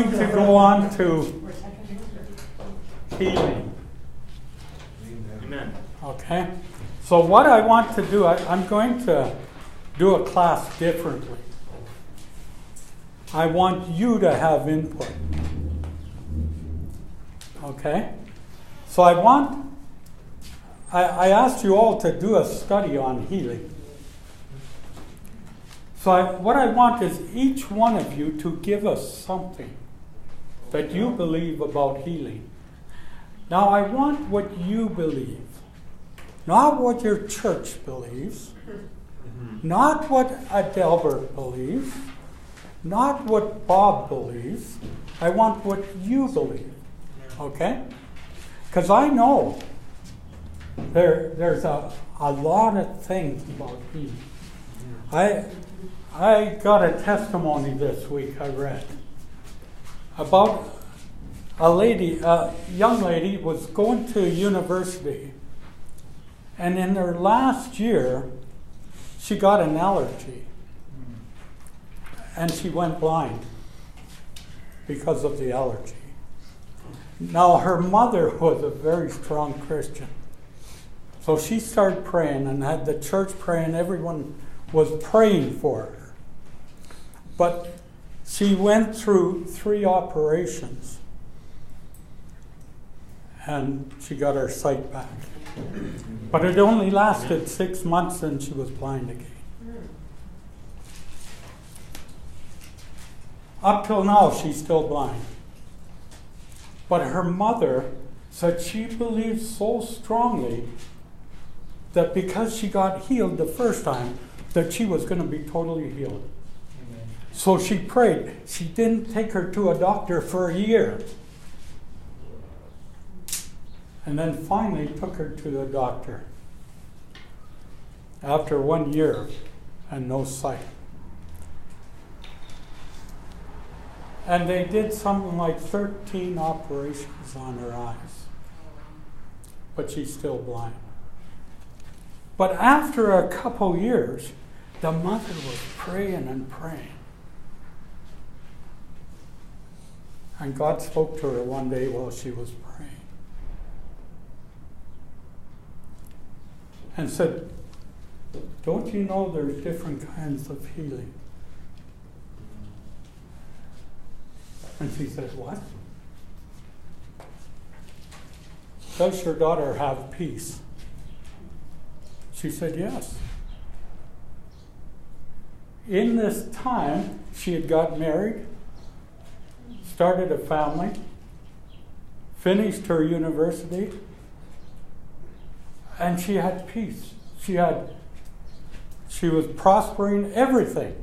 going to go on to healing. Amen. Okay? So what I want to do, I'm going to do a class differently. I want you to have input. Okay? So I asked you all to do a study on healing. So what I want is each one of you to give us something that you believe about healing. Now I want what you believe. Not what your church believes. Not what Adelbert believes. Not what Bob believes. I want what you believe. Okay? Because I know there's a lot of things about healing. I got a testimony this week I read about a young lady was going to university, and in her last year she got an allergy and she went blind because of the allergy. Now her mother was a very strong Christian, so she started praying and had the church praying. Everyone was praying for her. But she went through 3 operations and she got her sight back. But it only lasted 6 months and she was blind again. Up till now, she's still blind. But her mother said she believed so strongly that because she got healed the first time, that she was going to be totally healed. Amen. So she prayed. She didn't take her to a doctor for a year. And then finally took her to the doctor after 1 year and no sight. And they did something like 13 operations on her eyes. But she's still blind. But after a couple years, the mother was praying and praying. And God spoke to her one day while she was praying. And said, "Don't you know there's different kinds of healing?" And she said, "What? Does your daughter have peace?" She said, "Yes." In this time, she had got married, started a family, finished her university, and she had peace. She was prospering everything.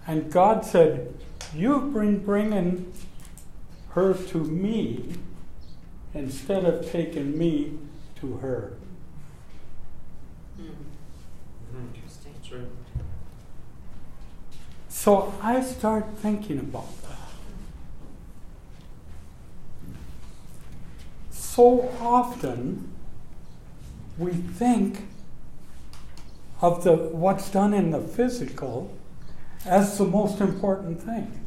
And God said, "You've been bringing her to me instead of taking me to her." Interesting. That's right. So I started thinking about that. So often we think of what's done in the physical as the most important thing.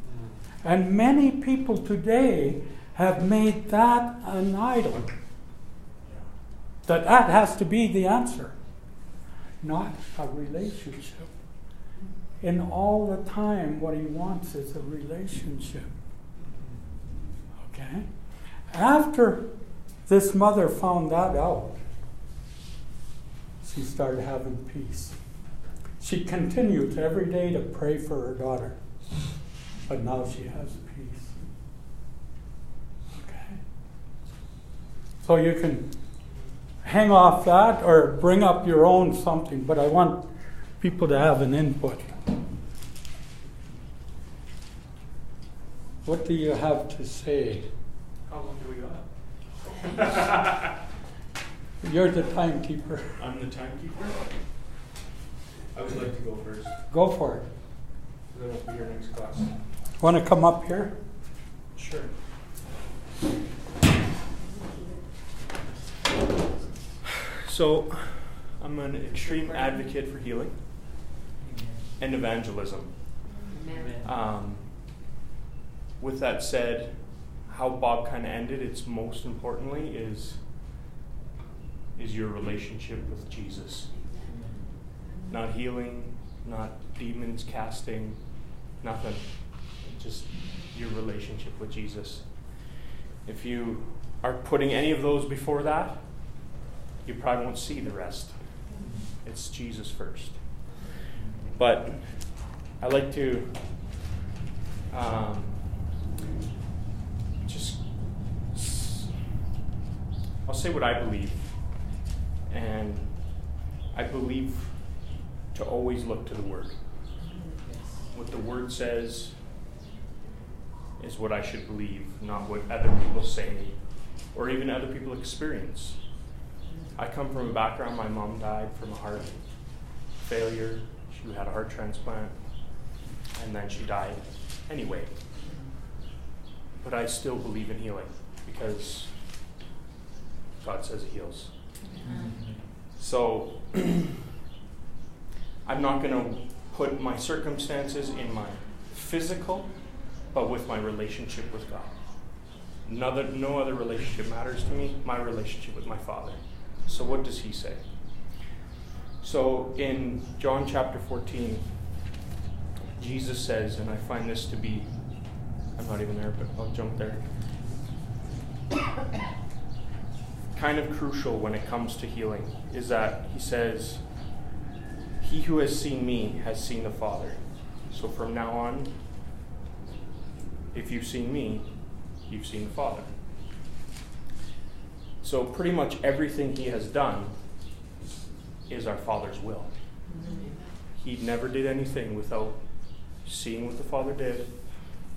And many people today have made that an idol. That has to be the answer, not a relationship. In all the time, what he wants is a relationship. Okay? After this mother found that out, she started having peace. She continued every day to pray for her daughter, but now she has peace. Okay? So you can hang off that or bring up your own something, but I want people to have an input. What do you have to say? How long do we got? You're the timekeeper. I'm the timekeeper. I would like to go first. Go for it. Then we'll be here next class. Want to come up here? Sure. So, I'm an extreme advocate for healing and evangelism. with that said, how Bob kind of ended, it's most importantly is your relationship with Jesus. Not healing, not demons casting, nothing. Just your relationship with Jesus. If you are putting any of those before that, you probably won't see the rest. It's Jesus first. But I like to I'll say what I believe. And I believe to always look to the Word. What the Word says is what I should believe, not what other people say or even other people experience. I come from a background, my mom died from a heart failure. She had a heart transplant, and then she died anyway. But I still believe in healing because God says He heals. So I'm not going to put my circumstances in my physical, but with my relationship with God. No other relationship matters to me, my relationship with my Father. So what does He say? So in John chapter 14, Jesus says, and I find this to be, I'm not even there, but I'll jump there, kind of crucial when it comes to healing, is that He says, "He who has seen me has seen the Father." So from now on, if you've seen me, you've seen the Father. So pretty much everything He has done is our Father's will. He never did anything without seeing what the Father did,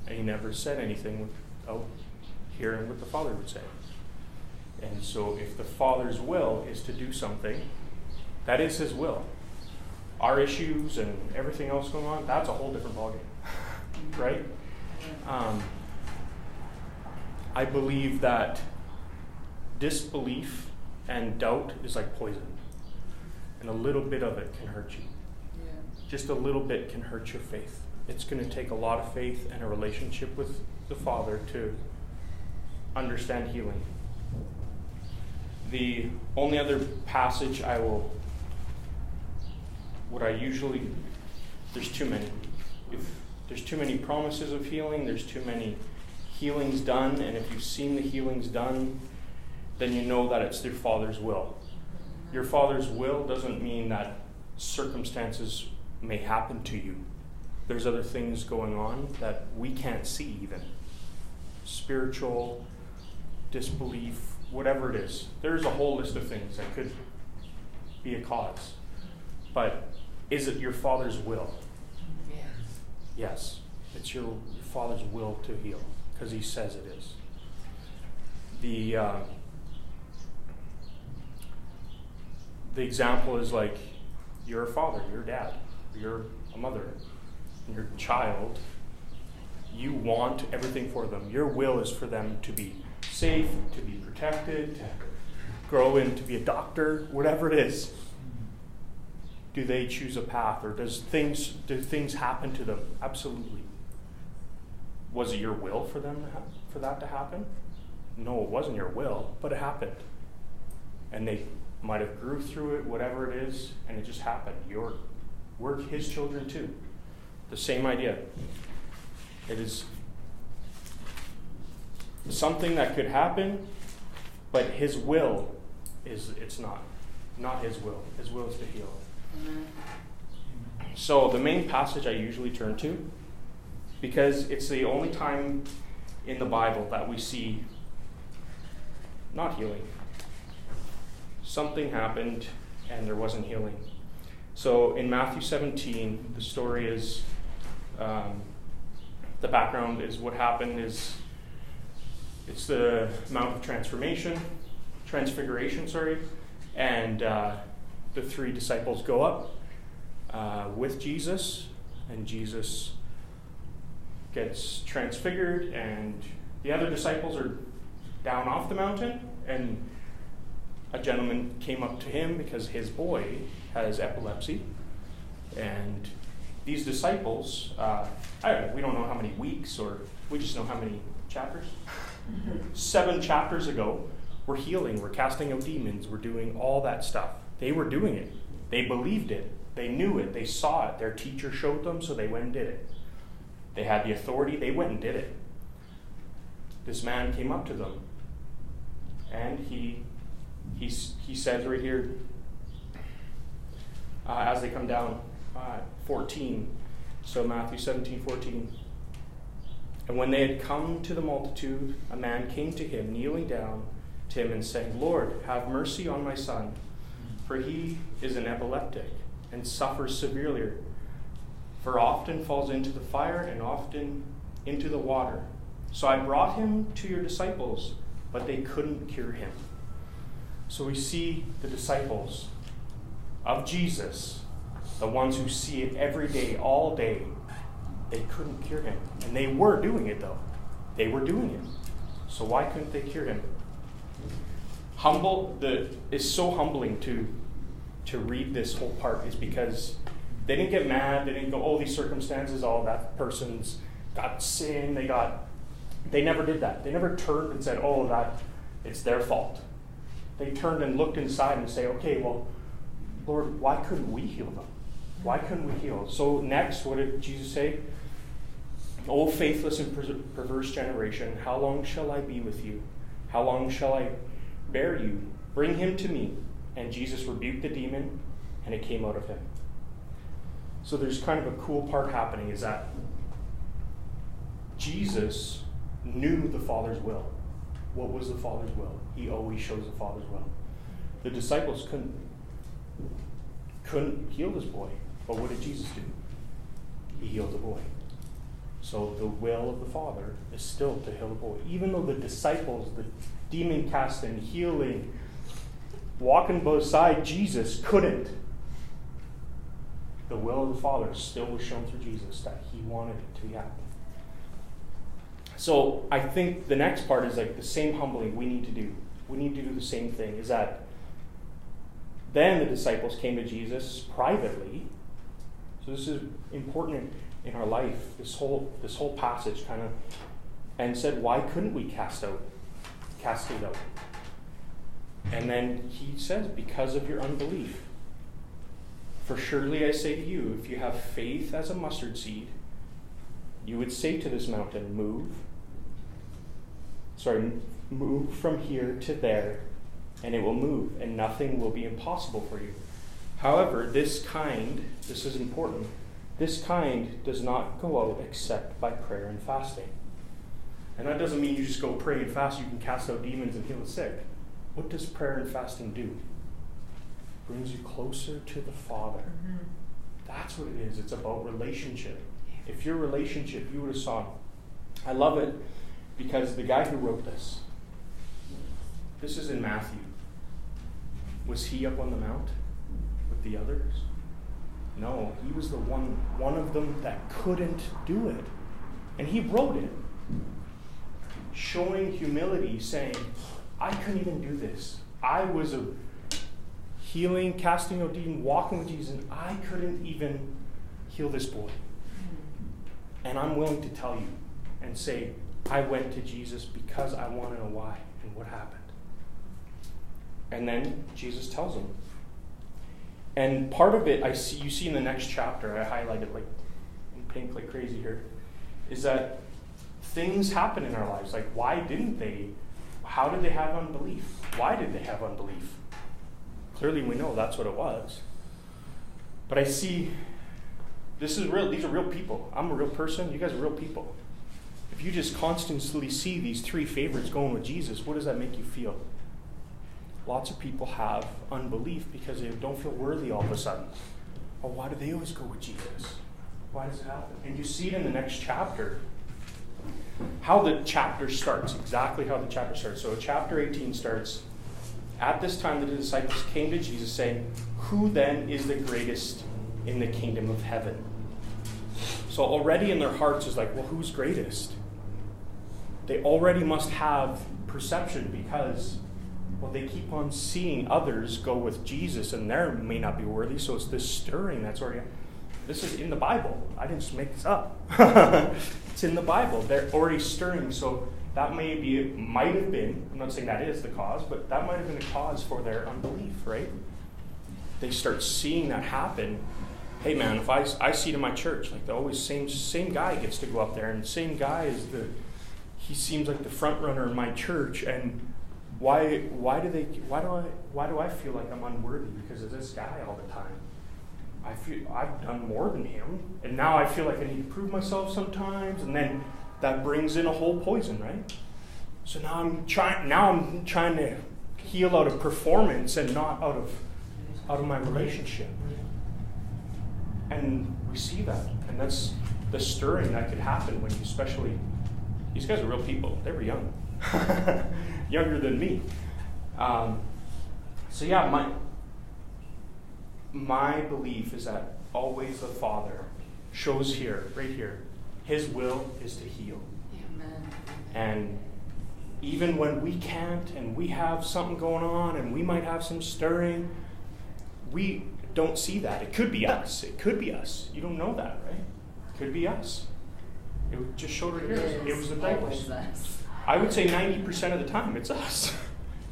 and He never said anything without hearing what the Father would say. And so if the Father's will is to do something, that is His will. Our issues and everything else going on, that's a whole different ballgame, right? I believe that disbelief and doubt is like poison. And a little bit of it can hurt you. Yeah. Just a little bit can hurt your faith. It's going to take a lot of faith and a relationship with the Father to understand healing. The only other passage there's too many. If there's too many promises of healing, there's too many healings done, and if you've seen the healings done, then you know that it's their Father's will. Your Father's will doesn't mean that circumstances may happen to you. There's other things going on that we can't see even. Spiritual, disbelief, whatever it is. There's a whole list of things that could be a cause. But is it your Father's will? Yes. Yes. It's your Father's will to heal, because He says it is. The example is like, you're a father, you're a dad, you're a mother, and your child, you want everything for them. Your will is for them to be safe, to be protected, to grow into be a doctor, whatever it is. Do they choose a path, or do things happen to them? Absolutely. Was it your will for them for that to happen? No, it wasn't your will, but it happened. And they might have grew through it, whatever it is, and it just happened. We're His children too. The same idea. It is something that could happen, but His will it's not His will. His will is to heal. So the main passage I usually turn to, because it's the only time in the Bible that we see not healing. Something happened and there wasn't healing. So in Matthew 17, the story is, the background is what happened is, it's the Mount of Transfiguration, and the three disciples go up with Jesus, and Jesus gets transfigured, and the other disciples are down off the mountain, and a gentleman came up to him because his boy has epilepsy, and these disciples, we don't know how many weeks, or we just know how many chapters. 7 chapters ago, we're healing, we're casting out demons, we're doing all that stuff. They were doing it. They believed it. They knew it. They saw it. Their teacher showed them, so they went and did it. They had the authority. They went and did it. This man came up to them, and he says right here, as they come down, 14, so Matthew 17:14. And when they had come to the multitude, a man came to him, kneeling down to him and saying, Lord, have mercy on my son, for he is an epileptic and suffers severely, for often falls into the fire and often into the water. So I brought him to your disciples, but they couldn't cure him. So we see the disciples of Jesus, the ones who see it every day, all day. They couldn't cure him. And they were doing it, though. They were doing it. So why couldn't they cure him? It's so humbling to read this whole part, is because they didn't get mad. They didn't go, oh, these circumstances, oh, that person's got sin. They never did that. They never turned and said, oh, it's their fault. They turned and looked inside and say, okay, well, Lord, why couldn't we heal them? Why couldn't we heal? So next, what did Jesus say? O faithless and perverse generation, how long shall I be with you? How long shall I bear you? Bring him to me. And Jesus rebuked the demon, and it came out of him. So there's kind of a cool part happening, is that Jesus knew the Father's will. What was the Father's will? He always shows the Father's will. The disciples couldn't heal this boy. But what did Jesus do? He healed the boy. So the will of the Father is still to heal the boy. Even though the disciples, the demon casting, healing, walking beside Jesus couldn't, the will of the Father still was shown through Jesus, that he wanted it to happen. So I think the next part is like the same humbling we need to do. We need to do the same thing, is that then the disciples came to Jesus privately. So this is important in our life, this whole passage kind of, and said, why couldn't we cast it out? And then he says, because of your unbelief. For surely I say to you, if you have faith as a mustard seed, you would say to this mountain, move from here to there, and it will move, and nothing will be impossible for you. However, this is important, this kind does not go out except by prayer and fasting. And that doesn't mean you just go pray and fast, you can cast out demons and heal the sick. What does prayer and fasting do? It brings you closer to the Father. Mm-hmm. That's what it is. It's about relationship. If your relationship, you would have saw. I love it because the guy who wrote this is in Matthew. Was he up on the mount with the others? No, he was the one of them that couldn't do it. And he wrote it, showing humility, saying, I couldn't even do this. I was a healing, casting out demons, walking with Jesus, and I couldn't even heal this boy. And I'm willing to tell you and say, I went to Jesus because I want to know why and what happened. And then Jesus tells him. And part of it, you see in the next chapter, I highlighted like in pink like crazy here, is that things happen in our lives. Like, why didn't they? How did they have unbelief? Why did they have unbelief? Clearly we know that's what it was. But I see, this is real. These are real people. I'm a real person. You guys are real people. If you just constantly see these 3 favorites going with Jesus, what does that make you feel? Lots of people have unbelief because they don't feel worthy all of a sudden. Or why do they always go with Jesus? Why does it happen? And you see it in the next chapter. How the chapter starts, exactly how the chapter starts. So chapter 18 starts, at this time the disciples came to Jesus saying, who then is the greatest in the kingdom of heaven? So already in their hearts is like, well, who's greatest? They already must have perception because, well, they keep on seeing others go with Jesus and they may not be worthy, so it's this stirring that's already. This is in the Bible. I didn't just make this up. It's in the Bible. They're already stirring. So that might have been, I'm not saying that is the cause, but that might have been the cause for their unbelief, right? They start seeing that happen. Hey man, if I see it in my church, like the always same guy gets to go up there, and the same guy he seems like the front runner in my church, and why do I feel like I'm unworthy because of this guy all the time? I feel I've done more than him, and now I feel like I need to prove myself sometimes, and then that brings in a whole poison, right? So now I'm trying to heal out of performance and not out of my relationship. And we see that, and that's the stirring that could happen when you, especially, these guys are real people. They were young, younger than me. So yeah, my belief is that always the Father shows here, right here, His will is to heal. Amen. And even when we can't, and we have something going on, and we might have some stirring, we don't see that. It could be us. It could be us. You don't know that, right? It could be us. It just showed right here. It was the diapers. I would say 90% of the time it's us.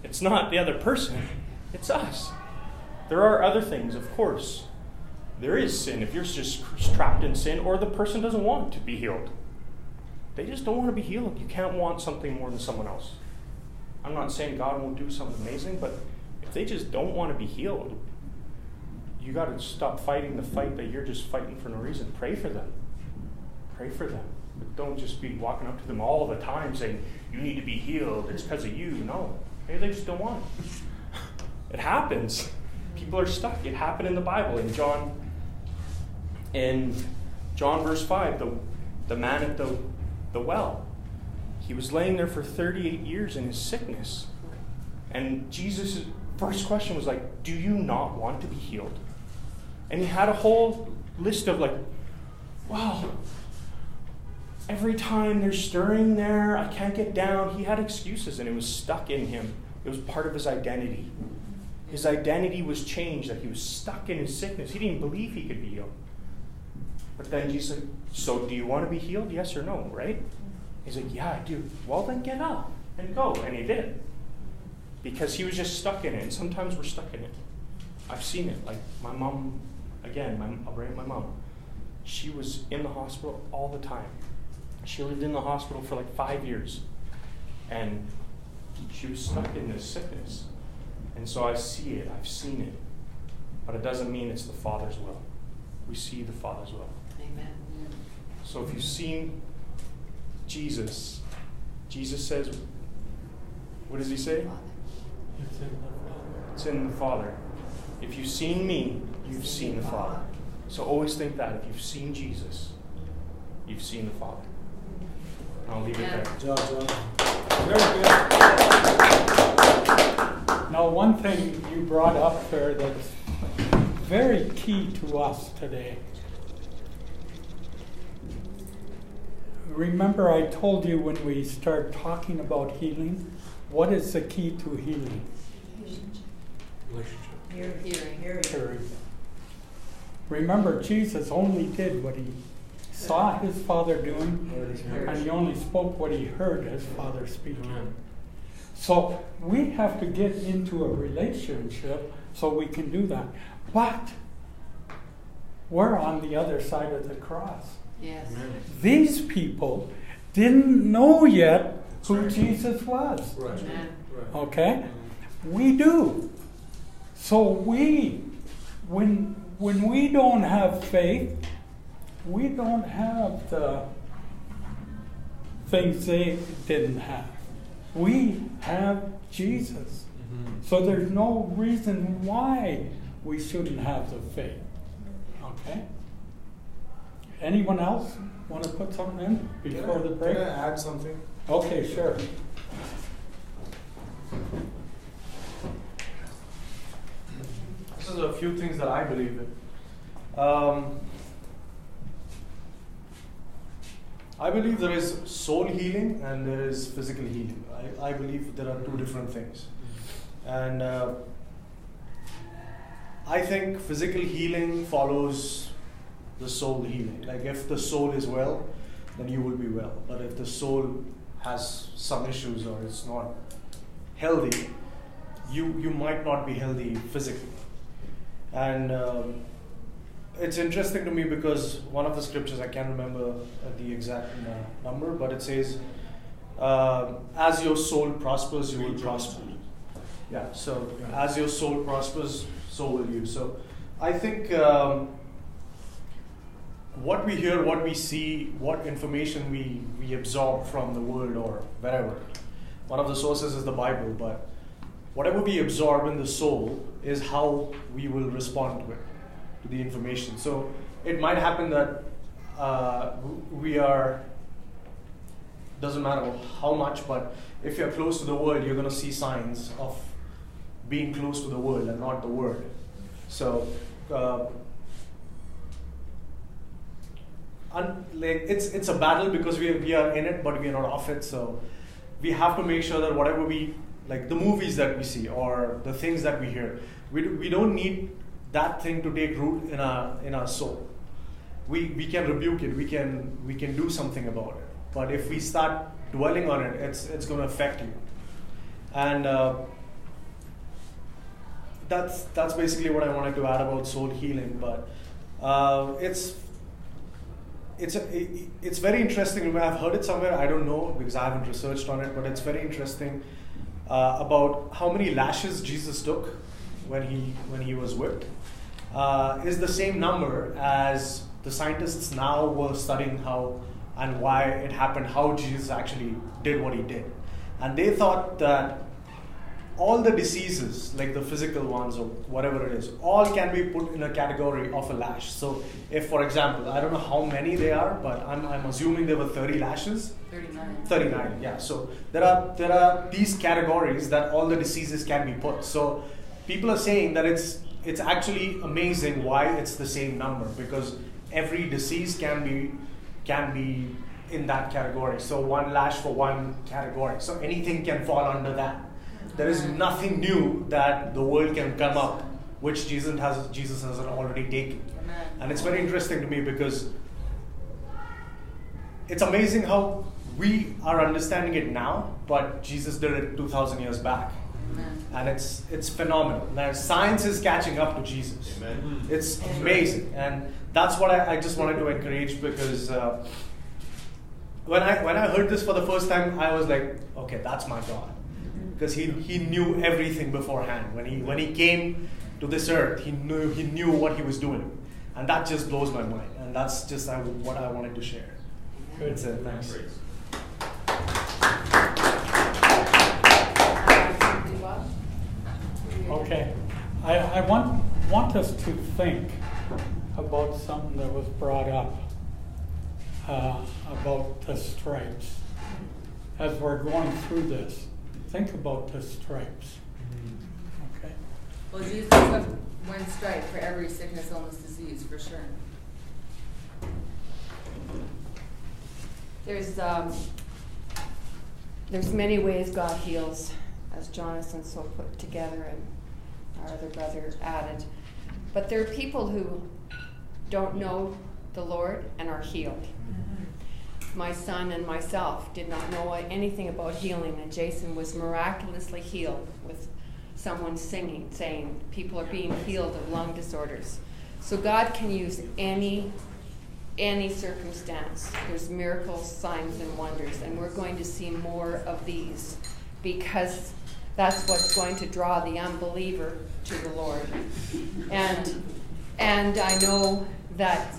It's not the other person. It's us. There are other things, of course. There is sin. If you're just trapped in sin, or the person doesn't want to be healed. They just don't want to be healed. You can't want something more than someone else. I'm not saying God won't do something amazing, but if they just don't want to be healed, you got to stop fighting the fight that you're just fighting for no reason. Pray for them. Pray for them. But don't just be walking up to them all the time saying, you need to be healed. It's because of you. No. Maybe they just don't want it. It happens. People are stuck. It happened in the Bible. In John verse 5, the man at the well, he was laying there for 38 years in his sickness. And Jesus' first question was like, do you not want to be healed? And he had a whole list of like, wow, every time there's stirring there, I can't get down. He had excuses, and it was stuck in him. It was part of his identity. His identity was changed, that he was stuck in his sickness. He didn't believe he could be healed. But then Jesus said, so do you want to be healed? Yes or no, right? He's like, yeah, I do. Well, then get up and go. And he did. Because he was just stuck in it. And sometimes we're stuck in it. I've seen it. Like my mom, again, I'll bring up my mom. She was in the hospital all the time. She lived in the hospital for like 5 years. And she was stuck in this sickness. And so I see it. I've seen it. But it doesn't mean it's the Father's will. We see the Father's will. Amen. So if you've seen Jesus, Jesus says, what does he say? It's in the Father. If you've seen me, you've seen the Father. So always think that. If you've seen Jesus, you've seen the Father. And I'll leave it there. Very good. Now, one thing you brought up there that's very key to us today. Remember, I told you when we start talking about healing, what is the key to healing? Relationship. Hearing. Remember, Jesus only did what he saw his Father doing, and he only spoke what he heard his Father speaking. Amen. So we have to get into a relationship so we can do that. But we're on the other side of the cross. Yes. Amen. These people didn't know yet who right. Jesus was. Right. Amen. Right. Okay? We do. So when we don't have faith, we don't have the things they didn't have. We have Jesus. Mm-hmm. So there's no reason why we shouldn't have the faith. Okay? Anyone else want to put something in before the break? Can I add something? Okay, sure. This is a few things that I believe in. I believe there is soul healing and there is physical healing. I believe there are two different things. And I think physical healing follows the soul healing. Like if the soul is well, then you will be well. But if the soul has some issues or it's not healthy, you might not be healthy physically. And it's interesting to me because one of the scriptures, I can't remember the exact number, but it says, as your soul prospers, you will prosper. Yeah, so as your soul prospers, so will you. So I think what we hear, what we see, what information we absorb from the world or wherever, one of the sources is the Bible, but whatever we absorb in the soul is how we will respond to it, to the information. So it might happen that we are, doesn't matter how much, but if you're close to the world, you're going to see signs of being close to the world and not the word. So it's a battle because we are in it, but we are not off it. So we have to make sure that whatever like the movies that we see or the things that we hear, we don't need that thing to take root in our soul. We can rebuke it. We can do something about it. But if we start dwelling on it, it's going to affect you. And that's basically what I wanted to add about soul healing. But it's very interesting. I've heard it somewhere. I don't know because I haven't researched on it. But it's very interesting about how many lashes Jesus took when he was whipped. Is the same number as the scientists now were studying how and why it happened, how Jesus actually did what he did. And they thought that all the diseases, like the physical ones or whatever it is, all can be put in a category of a lash. So if, for example, I don't know how many they are, but I'm assuming there were 30 lashes. 39, yeah. So there are these categories that all the diseases can be put. So people are saying that it's actually amazing why it's the same number, because every disease can be in that category. So one lash for one category. So anything can fall under that. There is nothing new that the world can come up which Jesus hasn't already taken. And it's very interesting to me because it's amazing how we are understanding it now, but Jesus did it 2,000 years back. And it's phenomenal. Now science is catching up to Jesus. Amen. It's amazing, and that's what I just wanted to encourage, because when I heard this for the first time, I was like, okay, that's my God, because he knew everything beforehand. When he came to this earth, he knew what he was doing, and that just blows my mind. And that's just what I wanted to share. That's it. Thanks. Praise. Okay, I want us to think about something that was brought up about the stripes. As we're going through this, think about the stripes. Okay. Well, Jesus took one stripe for every sickness, illness, disease, for sure. There's many ways God heals, as Jonathan so put together and our other brother added. But there are people who don't know the Lord and are healed. Mm-hmm. My son and myself did not know anything about healing, and Jason was miraculously healed with someone singing, saying people are being healed of lung disorders. So God can use any circumstance. There's miracles, signs, and wonders, and we're going to see more of these, because that's what's going to draw the unbeliever to the Lord. And I know that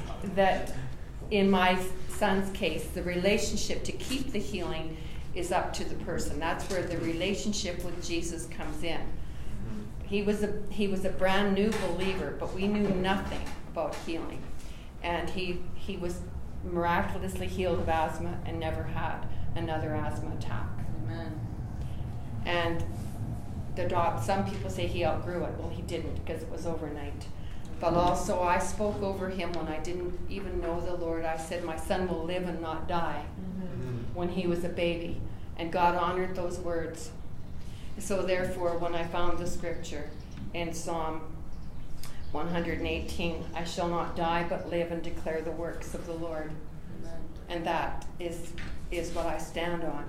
in my son's case, the relationship to keep the healing is up to the person. That's where the relationship with Jesus comes in. He was a brand new believer, but we knew nothing about healing. And he was miraculously healed of asthma and never had another asthma attack. Amen. And some people say he outgrew it. Well, he didn't, because it was overnight. But also I spoke over him when I didn't even know the Lord. I said, my son will live and not die, when he was a baby. And God honored those words. So therefore, when I found the scripture in Psalm 118, I shall not die but live and declare the works of the Lord. Amen. And that is what I stand on.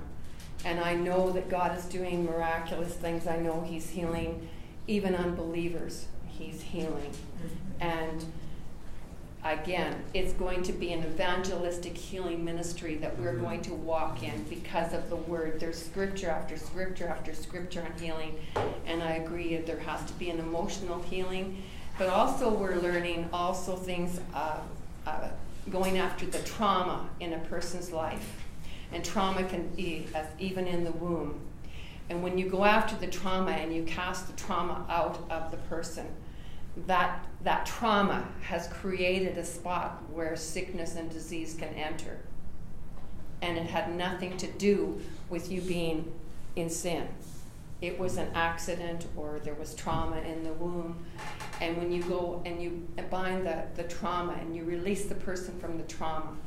And I know that God is doing miraculous things. I know He's healing even unbelievers. He's healing. And again, it's going to be an evangelistic healing ministry that we're going to walk in because of the Word. There's scripture after scripture after scripture on healing. And I agree that there has to be an emotional healing. But also we're learning also things going after the trauma in a person's life. And trauma can be even in the womb. And when you go after the trauma and you cast the trauma out of the person, that trauma has created a spot where sickness and disease can enter. And it had nothing to do with you being in sin. It was an accident or there was trauma in the womb. And when you go and you bind the trauma and you release the person from the trauma,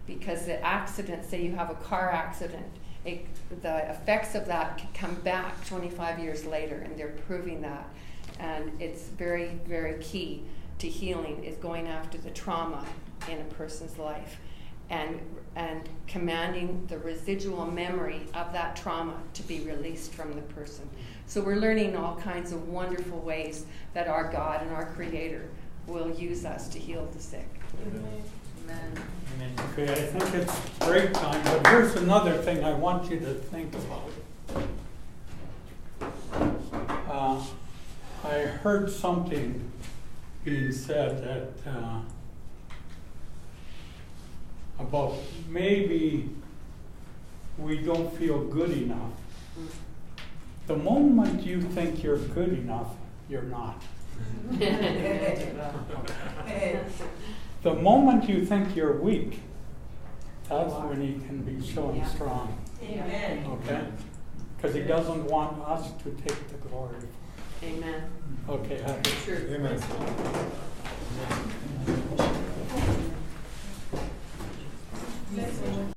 because the accident, say you have a car accident, the effects of that can come back 25 years later, and they're proving that. And it's very, very key to healing is going after the trauma in a person's life and commanding the residual memory of that trauma to be released from the person. So we're learning all kinds of wonderful ways that our God and our Creator will use us to heal the sick. Amen. Okay, I think it's break time, but here's another thing I want you to think about. I heard something being said that about maybe we don't feel good enough. The moment you think you're good enough, you're not. The moment you think you're weak, that's when He can be showing strong. Amen. Okay? Because He doesn't want us to take the glory. Amen. Okay, happy. True. Amen.